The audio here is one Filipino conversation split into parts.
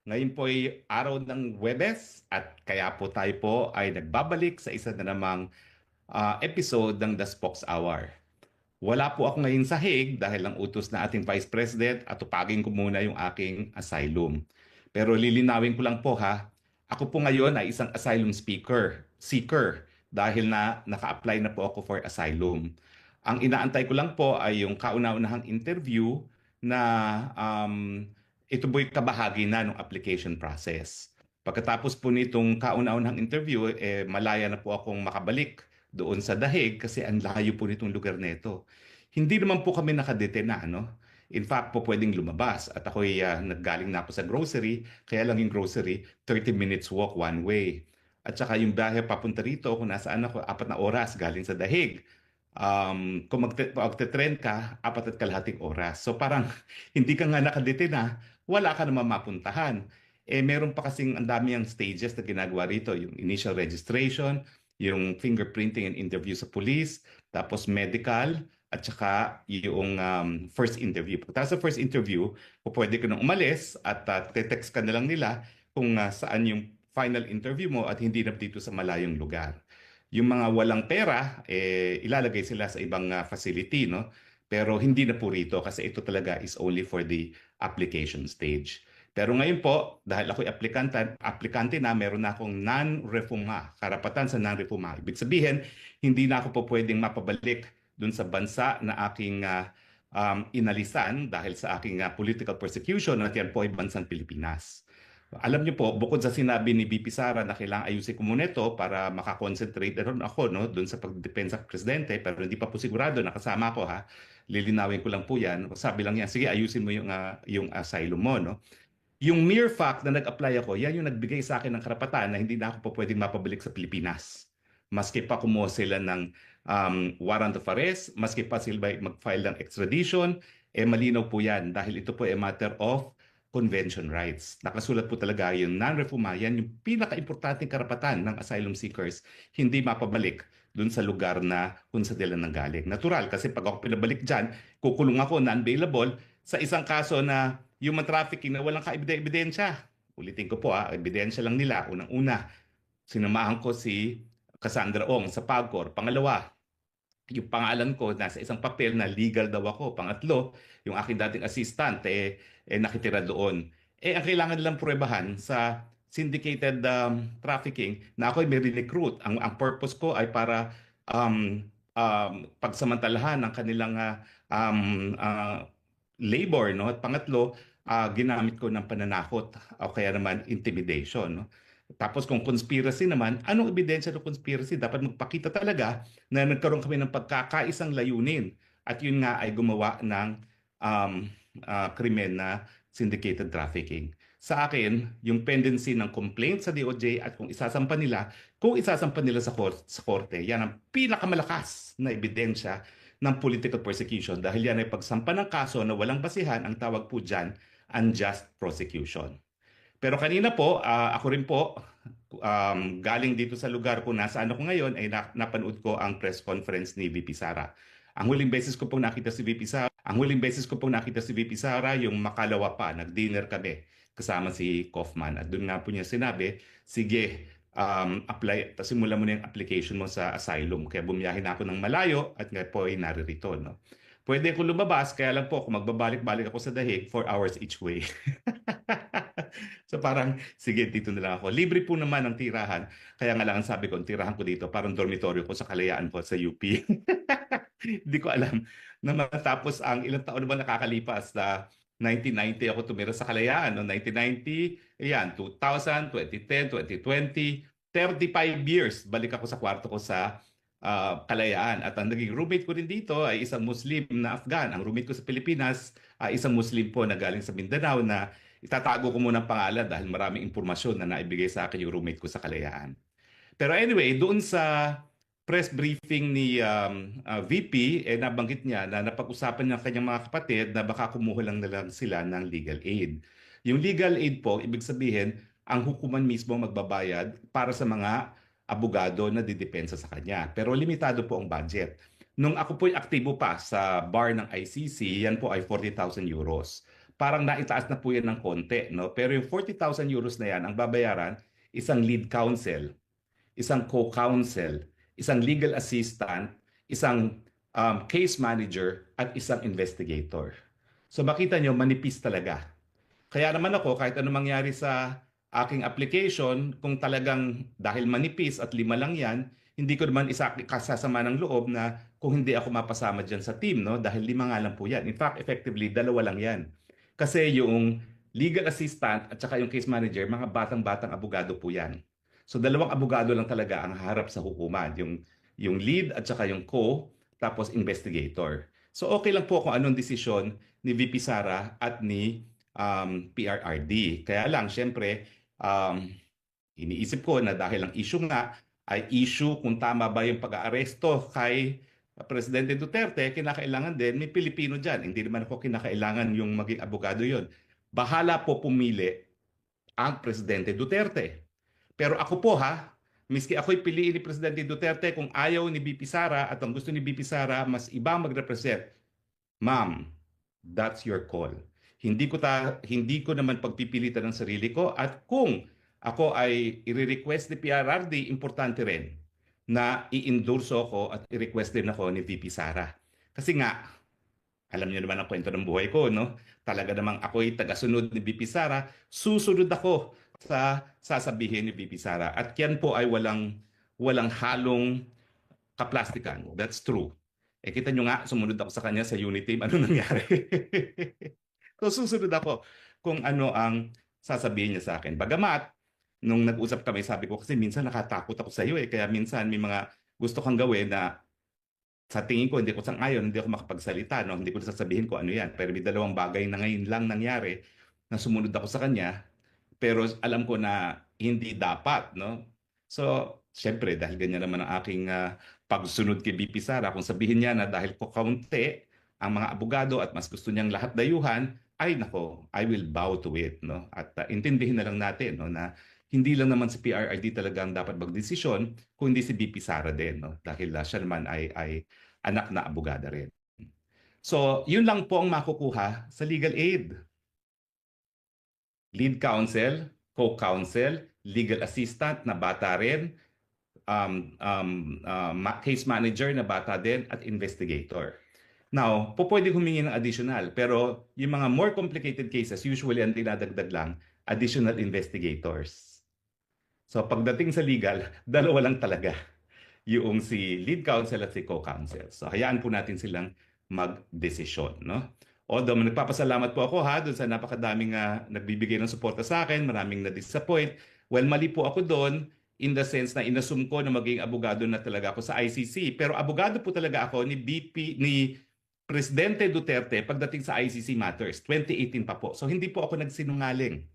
Ngayon po ay araw ng Huwebes at kaya po tayo po ay nagbabalik sa isa na namang episode ng The Spokes Hour. Wala po ako ngayon sa Hague dahil ang utos na ating Vice President at tupagin ko muna yung aking asylum. Pero lilinawin ko lang po ha, ako po ngayon ay isang asylum seeker dahil na naka-apply na po ako for asylum. Ang inaantay ko lang po ay yung kauna-unahang interview na ito po'y kabahagi na ng application process. Pagkatapos po nitong kauna-unahang interview, malaya na po akong makabalik doon sa Dahig kasi ang layo po nitong lugar nito. Hindi naman po kami nakadetena, no? In fact po pwedeng lumabas at ako'y naggaling na ako sa grocery, kaya lang yung grocery, 30 minutes walk one way. At saka yung biyahe papunta rito, kung nasaan ako, 4 na oras galing sa Dahig. Kung magte-trend ka, 4 at kalahating oras. So parang hindi ka nga nakadetena, wala ka naman mapuntahan. Meron pa kasing ang dami ang stages na ginagawa rito, yung initial registration, yung fingerprinting and interview sa police, tapos medical, at saka yung first interview. Pagkatapos sa first interview, pwede ka nang umalis at te-text ka na lang nila kung saan yung final interview mo at hindi na dito sa malayong lugar. Yung mga walang pera, ilalagay sila sa ibang facility, no? Pero hindi na po rito kasi ito talaga is only for the application stage. Pero ngayon po, dahil ako'y aplikante na, meron na akong non-refuma, karapatan sa non-refuma. Ibig sabihin, hindi na ako po pwedeng mapabalik dun sa bansa na aking inalisan dahil sa aking political persecution at yan po ay bansang Pilipinas. Alam niyo po, bukod sa sinabi ni VP Sara na kailangan ayusin ko muna ito para makakonsentrate na rin ako no, doon sa pagdepensa sa presidente, pero hindi pa po sigurado, nakasama ko ha. Lilinawin ko lang po yan. Sabi lang yan, sige ayusin mo yung asylum mo. No? Yung mere fact na nag-apply ako, yan yung nagbigay sa akin ng karapatan na hindi na ako po pwedeng mapabalik sa Pilipinas. Maski pa kumuha sila ng warrant of arrest, maski pa sila mag-file ng extradition, malinaw po yan dahil ito po ay matter of convention rights. Nakasulat po talaga yung non-refuma, yan yung pinaka-importanting karapatan ng asylum seekers, hindi mapabalik dun sa lugar na kung sa nila nanggaling. Natural, kasi pag ako pinabalik dyan, kukulong ako, non-bailable, sa isang kaso na human trafficking na walang ka-ebidensya. Ulitin ko po ebidensya lang nila. Unang-una, sinamahan ko si Cassandra Ong sa PAGCOR. Pangalawa, yung pangalan ko nasa isang papel na legal daw ako. Pangatlo, yung aking dating assistant nakitira doon. Ang kailangan nilang pruwebahan sa syndicated trafficking na ako ay may recruit. Ang purpose ko ay para pagsamantalahan ng kanilang labor, no? At pangatlo, ginamit ko ng pananakot o kaya naman intimidation, no? Tapos kung conspiracy naman, anong ebidensya ng conspiracy? Dapat magpakita talaga na nagkaroon kami ng pagkakaisang layunin at yun nga ay gumawa ng krimen na syndicated trafficking. Sa akin, yung pendency ng complaint sa DOJ at kung isasampa nila sa korte, yan ang pinakamalakas na ebidensya ng political persecution dahil yan ay pagsampa ng kaso na walang basihan, ang tawag po dyan, unjust prosecution. Pero kanina po, ako rin po, galing dito sa lugar kung nasaan ako ngayon, ay napanood ko ang press conference ni VP Sara. Ang huling beses ko pong nakita si VP Sara, yung makalawa pa, nag-dinner kami kasama si Kaufman. At doon nga po niya sinabi, sige, simulan mo na yung application mo sa asylum. Kaya bumiyahe na ako ng malayo at nga po ay naririto. No? Pwede ko lumabas, kaya lang po kung magbabalik-balik ako sa Dahig, 4 hours each way. So parang, sige, dito na lang ako. Libre po naman ang tirahan. Kaya nga lang ang sabi ko, ang tirahan ko dito, parang dormitorio ko sa Kalayaan po sa UP. Hindi ko alam na matapos ang ilang taon na ba nakakalipas na 1990 ako tumira sa Kalayaan. No? 1990, ayan, 2000, 2010, 2020, 35 years balik ako sa kwarto ko sa Kalayaan. At ang naging roommate ko rin dito ay isang Muslim na Afghan. Ang roommate ko sa Pilipinas ay isang Muslim po na galing sa Mindanao na itatago ko muna ang pangalan dahil maraming impormasyon na naibigay sa akin yung roommate ko sa Kalayaan. Pero anyway, doon sa press briefing ni VP, nabanggit niya na napag-usapan niya ang kanyang mga kapatid na baka kumuha lang na lang sila ng legal aid. Yung legal aid po, ibig sabihin, ang hukuman mismo magbabayad para sa mga abogado na didepensa sa kanya. Pero limitado po ang budget. Nung ako po'y aktibo pa sa bar ng ICC, yan po ay 40,000 euros. parang naitaas na po yan ng konti, no? Pero yung 40,000 euros na yan, ang babayaran, isang lead counsel, isang co-counsel, isang legal assistant, isang case manager, at isang investigator. So makita nyo, manipis talaga. Kaya naman ako, kahit ano mangyari sa aking application, kung talagang dahil manipis at 5 lang yan, hindi ko naman kasasama ng loob na kung hindi ako mapasama dyan sa team, no? Dahil 5 nga lang po yan. In fact, effectively, 2 lang yan. Kasi yung legal assistant at saka yung case manager, mga batang-batang abogado po yan. So 2 abogado lang talaga ang harap sa hukuman. Yung lead at saka yung co, tapos investigator. So okay lang po kung anong desisyon ni VP Sara at ni PRRD. Kaya lang, syempre, iniisip ko na dahil ang issue nga ay issue kung tama ba yung pag-aaresto kay Presidente Duterte, kinakailangan din may Pilipino dyan. Hindi naman ako kinakailangan yung maging abogado yon. Bahala po pumili ang Presidente Duterte. Pero ako po ha, miski ako'y piliin ni Presidente Duterte, kung ayaw ni BP Sara at ang gusto ni BP Sara mas ibang mag-represent, ma'am, that's your call. Hindi ko naman pagpipilitan ng sarili ko, at kung ako ay i-request ni PRRD, importante rin na i-endorso ko at i-request din ako ni VP Sara. Kasi nga, alam niyo naman ang kwento ng buhay ko, no? Talaga namang ako'y tagasunod ni VP Sara, susunod ako sa sasabihin ni VP Sara. At yan po ay walang halong kaplastikan. That's true. Kita nyo nga, sumunod ako sa kanya sa unit team. Ano nangyari? So susunod ako kung ano ang sasabihin niya sa akin. Bagamat, nung nag-usap kami, sabi ko kasi minsan nakatakot ako sa iyo eh. Kaya minsan may mga gusto kang gawin na sa tingin ko hindi ko sang-ayon, hindi ako makapagsalita, no? Hindi ko sasabihin ko ano yan. Pero may 2 bagay na ngayon lang nangyari na sumunod ako sa kanya. Pero alam ko na hindi dapat, no? So, syempre, dahil ganyan naman ang aking pagsunod kay BP Sara, kung sabihin niya na dahil ko kaunti ang mga abogado at mas gusto niyang lahat dayuhan, ay nako, I will bow to it, no? At intindihin na lang natin, no, na hindi lang naman si PRRD talagang dapat magdesisyon, kundi si BP Sara din, no? Dahil siya naman ay anak na abogada rin. So, yun lang po ang makukuha sa legal aid. Lead counsel, co-counsel, legal assistant na bata rin, case manager na bata din, at investigator. Now, pwede humingi ng additional, pero yung mga more complicated cases, usually ang dinadagdag lang, additional investigators. So pagdating sa legal, 2 lang talaga. Yung si lead counsel at si co-counsel. So hayaan po natin silang mag-desisyon, no? Although nagpapasalamat po ako ha doon sa napakadaming nagbibigay ng suporta sa akin, maraming na-disappoint. Well, mali po ako doon in the sense na inassume ko na maging abogado na talaga ako sa ICC. Pero abogado po talaga ako ni Presidente Duterte pagdating sa ICC matters. 2018 pa po. So hindi po ako nagsinungaling.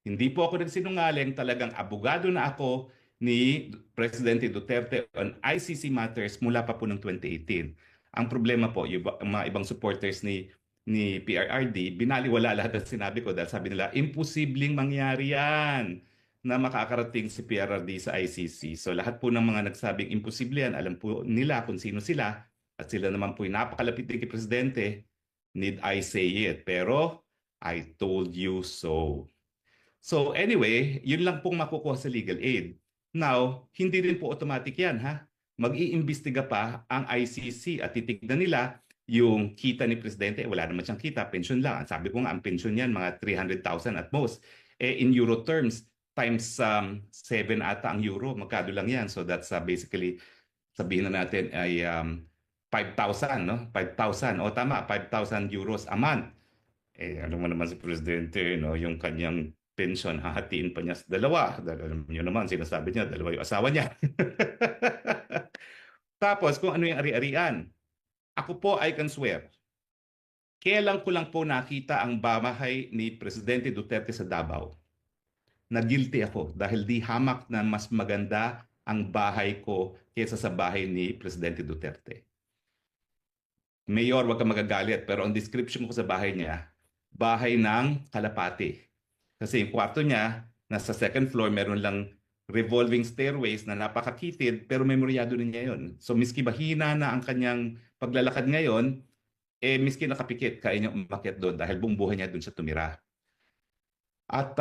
Hindi po ako nagsinungaling. Talagang abogado na ako ni Presidente Duterte on ICC matters mula pa po ng 2018. Ang problema po, yung mga ibang supporters ni PRRD, binaliwala lahat ng sinabi ko dahil sabi nila, imposibleng mangyari yan na makakarating si PRRD sa ICC. So lahat po ng mga nagsabing imposible yan, alam po nila kung sino sila. At sila naman po yung napakalapit din kay Presidente, need I say it? Pero, I told you so. So anyway, yun lang pong makukuha sa legal aid. Now, hindi rin po automatic yan ha. Mag-iimbestiga pa ang ICC at titignan nila yung kita ni Presidente. Wala naman siyang kita, pension lang. Sabi ko nga, ang pension yan, mga 300,000 at most. In euro terms, times 7 ata ang euro, magkano lang yan. So that's basically, sabihin na natin ay 5,000, no? 5,000. O tama, 5,000 euros a month. Ano mo naman si Presidente, no? Yung kanyang pension, hahatiin pa niya sa 2. Alam niyo naman, sinasabi niya, 2 yung asawa niya. Tapos, kung ano yung ari-arian. Ako po, I can swear. Kailan ko lang po nakita ang bahay ni Presidente Duterte sa Davao. Na guilty ako dahil di hamak na mas maganda ang bahay ko kaysa sa bahay ni Presidente Duterte. Mayor, wag ka magagalit, pero ang description ko sa bahay niya, bahay ng kalapati. Kasi yung kwarto niya, nasa 2nd floor, meron lang revolving stairways na napakakitid, pero memoryado na niya yun. So miski mahina na ang kanyang paglalakad ngayon, miski nakapikit, kaya niya umakyat doon dahil buong buhay niya doon siya tumira. At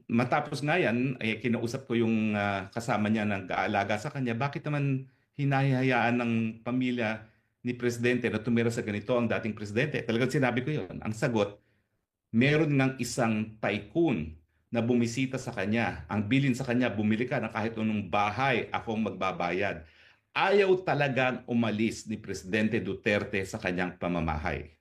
matapos nga yan, kinausap ko yung kasama niya ng gaalaga sa kanya, bakit naman hinahayaan ng pamilya ni Presidente na tumira sa ganito ang dating Presidente? Talagang sinabi ko yun. Ang sagot, meron ngang isang tycoon na bumisita sa kanya. Ang bilin sa kanya, bumili ka ng kahit anong bahay, akong magbabayad. Ayaw talagang umalis ni Presidente Duterte sa kanyang pamamahay.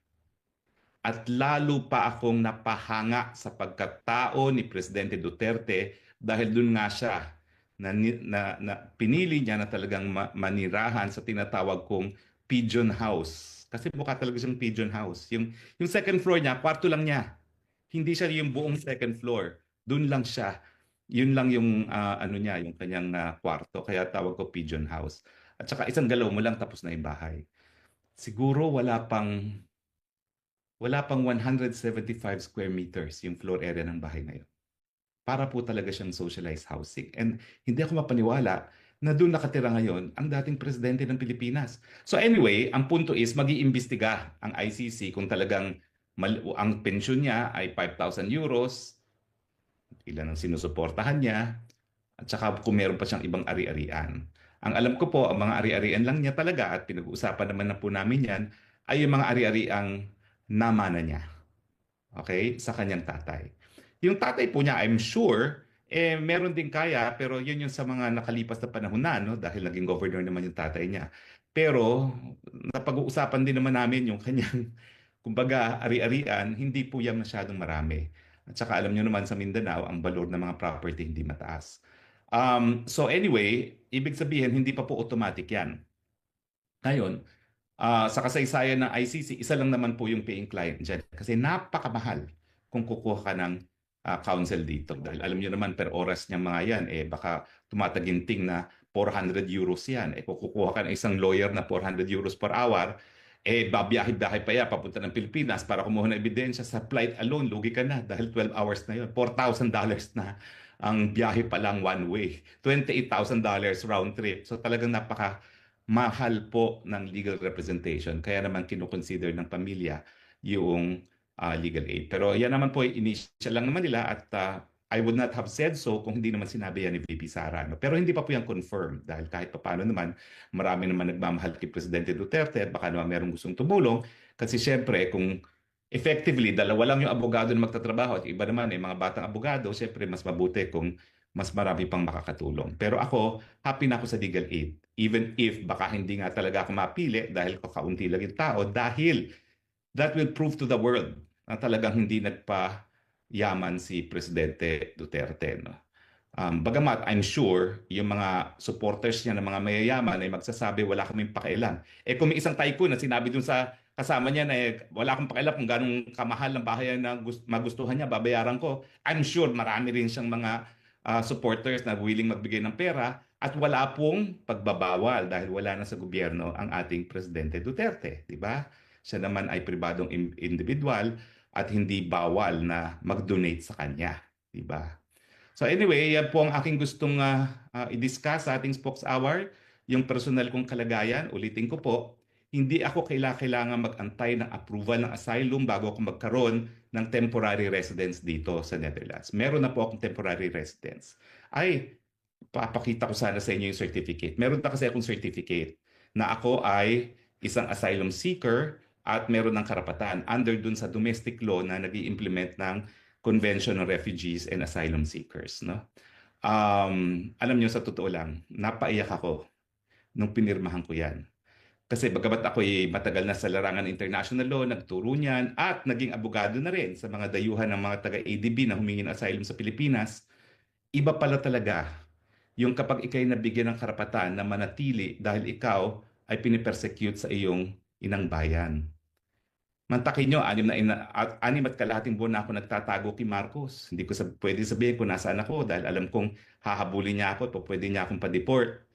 At lalo pa akong napahanga sa pagkatao ni Presidente Duterte dahil dun nga siya na pinili niya na talagang manirahan sa tinatawag kong pigeon house. Kasi mukha talaga siyang pigeon house. Yung second floor niya, kwarto lang niya. Hindi siya yung buong second floor. Doon lang siya. Yun lang yung ano niya, yung kanyang kwarto. Kaya tawag ko pigeon house. At saka isang galaw mo lang tapos na yung bahay. Siguro wala pang 175 square meters yung floor area ng bahay na yun. Para po talaga siyang socialized housing. And hindi ako mapaniwala na doon nakatira ngayon ang dating presidente ng Pilipinas. So anyway, ang punto is mag-iimbestiga ang ICC kung talagang ang pensyon niya ay 5,000 euros, ilan ang sinusuportahan niya, at saka kung meron pa siyang ibang ari-arian. Ang alam ko po, ang mga ari-arian lang niya talaga at pinag-uusapan naman na po namin yan, ay yung mga ari-ariang namana niya. Okay? Sa kanyang tatay. Yung tatay po niya, I'm sure, meron din kaya, pero yun yung sa mga nakalipas na panahon na, no? Dahil naging governor naman yung tatay niya. Pero, napag-uusapan din naman namin yung kanyang, kumbaga, ari-arian, hindi po yan masyadong marami. At saka alam nyo naman sa Mindanao, ang valor ng mga property hindi mataas. So anyway, ibig sabihin, hindi pa po automatic yan. Ngayon, sa kasaysayan ng ICC, isa lang naman po yung paying client dyan. Kasi napakamahal kung kukuha ka ng counsel dito. Dahil alam niyo naman, per oras niya mga yan, baka tumataginting na 400 euros yan. Kung kukuha ka ng isang lawyer na 400 euros per hour, babiyahe-biyahe pa yan, papunta ng Pilipinas para kumuha ng ebidensya sa flight alone, lugi ka na dahil 12 hours na yun. $4,000 na ang biyahe pa lang one way. $28,000 round trip. So talagang mahal po ng legal representation. Kaya naman kinukonsider ng pamilya yung legal aid. Pero yan naman po, initial lang naman nila at I would not have said so kung hindi naman sinabi yan ni VP Sara. No? Pero hindi pa po yan confirmed dahil kahit pa paano naman, marami naman nagmamahal kay Presidente Duterte at baka naman merong gustong tumulong. Kasi syempre, kung effectively, dalawa lang yung abogado na magtatrabaho at iba naman mga batang abogado, syempre mas mabuti kung mas marami pang makakatulong. Pero ako, happy na ako sa legal aid. Even if baka hindi nga talaga ako mapili dahil kakaunti lang yung tao, dahil that will prove to the world na talagang hindi nagpa-yaman si Presidente Duterte. No? Bagamat I'm sure yung mga supporters niya ng mga mayayaman ay magsasabi wala kaming pakialam. Kung may isang tycoon na sinabi dun sa kasama niya na wala akong pakialam kung ganong kamahal ng bahayan na magustuhan niya, babayaran ko. I'm sure marami rin siyang mga supporters na willing magbigay ng pera at wala pong pagbabawal dahil wala na sa gobyerno ang ating Presidente Duterte. Di ba? Siya naman ay pribadong individual at hindi bawal na mag-donate sa kanya. Di ba? So anyway, yan po ang aking gustong i-discuss sa ating Spokes Hour. Yung personal kong kalagayan, ulitin ko po, hindi ako kailangan mag-antay ng approval ng asylum bago ako magkaroon ng temporary residence dito sa Netherlands. Meron na po akong temporary residence. Papakita ko sana sa inyo yung certificate. Meron na kasi akong certificate na ako ay isang asylum seeker at meron ng karapatan under dun sa domestic law na nag-i-implement ng Convention on Refugees and Asylum Seekers. No? Alam niyo, sa totoo lang, napaiyak ako nung pinirmahan ko yan. Kasi bagamat ako'y matagal na sa larangan ng international law, nagturo niyan at naging abogado na rin sa mga dayuhan ng mga taga-ADB na humingi ng asylum sa Pilipinas, iba pala talaga yung kapag ikay nabigyan ng karapatan na manatili dahil ikaw ay pinipersecute sa iyong inang bayan. Mantakin nyo, 6 at buwan na ako nagtatago kay Marcos. Hindi ko pwede sabihin kung nasaan ako dahil alam kong hahabulin niya ako at pwede niya akong pa-deport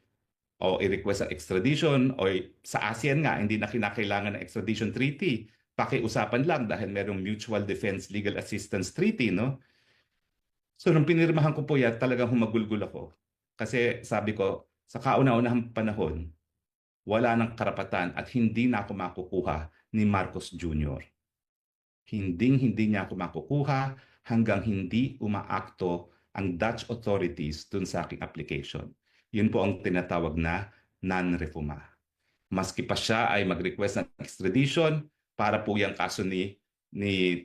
o i-request ang extradition o sa ASEAN nga, hindi na kinakailangan ng extradition treaty. Pakiusapan lang dahil merong Mutual Defense Legal Assistance Treaty, no? So nung pinirmahan ko po yan, talagang humagulgul ako. Kasi sabi ko, sa kauna-unahang panahon, wala ng karapatan at hindi na ako makukuha ni Marcos Jr. Hinding-hindi niya ako makukuha hanggang hindi umaakto ang Dutch authorities dun sa aking application. Yun po ang tinatawag na non-refuma. Maski pa siya ay mag-request ng extradition para po yung kaso ni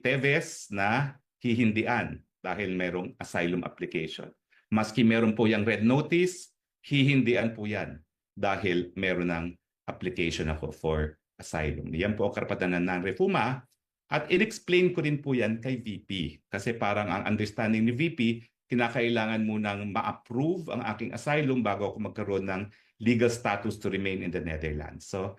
Teves na hihindian dahil mayroong asylum application. Maski meron po yung red notice, hihindian po yan dahil meron ng application ako for asylum. Yan po ang karapatan ng non-refuma at in-explain ko rin po yan kay VP kasi parang ang understanding ni VP, kinakailangan munang ma-approve ang aking asylum bago ako magkaroon ng legal status to remain in the Netherlands. So,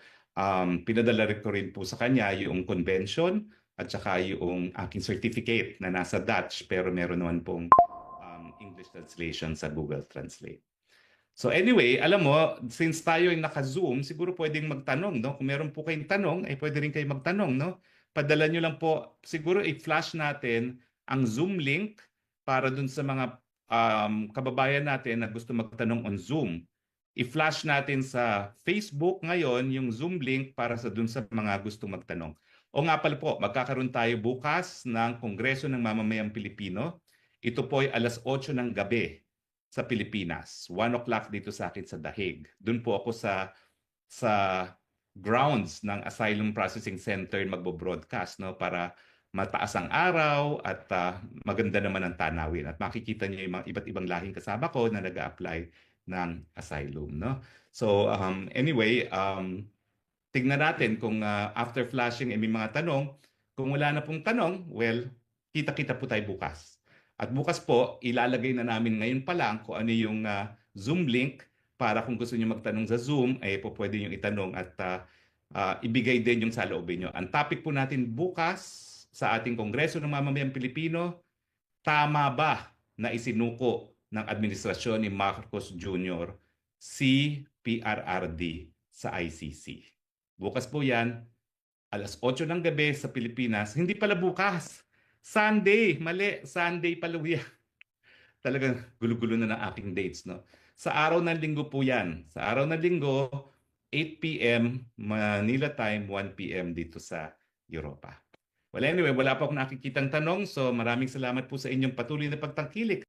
pinadala ko rin po sa kanya yung convention at saka yung aking certificate na nasa Dutch pero meron naman pong English translation sa Google Translate. So anyway, alam mo, since tayo ay naka-Zoom, siguro pwedeng magtanong, no? Kung meron po kayong tanong, ay pwede rin kayo magtanong, no? Padala nyo lang po, siguro i-flash natin ang Zoom link para dun sa mga kababayan natin na gusto magtanong on Zoom. I-flash natin sa Facebook ngayon yung Zoom link para sa dun sa mga gusto magtanong. O nga pala po, magkakaroon tayo bukas ng Kongreso ng Mamamayang Pilipino. Ito po ay alas 8 ng gabi sa Pilipinas. 1 o'clock dito sa akin sa Dahig. Doon po ako sa grounds ng Asylum Processing Center magbo-broadcast, no, para mataas ang araw at maganda naman ang tanawin at makikita niyo yung mga iba't ibang lahing kasama ko na nag-a-apply ng asylum, no. So anyway, tignan natin kung after flashing may mga tanong. Kung wala na pong tanong, well, kita-kita po tayo bukas. At bukas po, ilalagay na namin ngayon pa lang kung ano yung Zoom link para kung gusto niyo magtanong sa Zoom, ay po pwede niyo itanong at ibigay din yung saloobin niyo. Ang topic po natin bukas sa ating Kongreso ng Mamamayang Pilipino, tama ba na isinuko ng administrasyon ni Marcos Jr. si PRRD sa ICC? Bukas po yan, alas 8 ng gabi sa Pilipinas. Hindi pala bukas. Sunday, mali. Sunday pala yan. Talagang gulo-gulo na ng aking dates, no? Sa araw ng linggo po yan. Sa araw ng linggo, 8 p.m. Manila time, 1 p.m. dito sa Europa. Well, anyway, wala pa akong nakikitang tanong. So maraming salamat po sa inyong patuloy na pagtangkilik.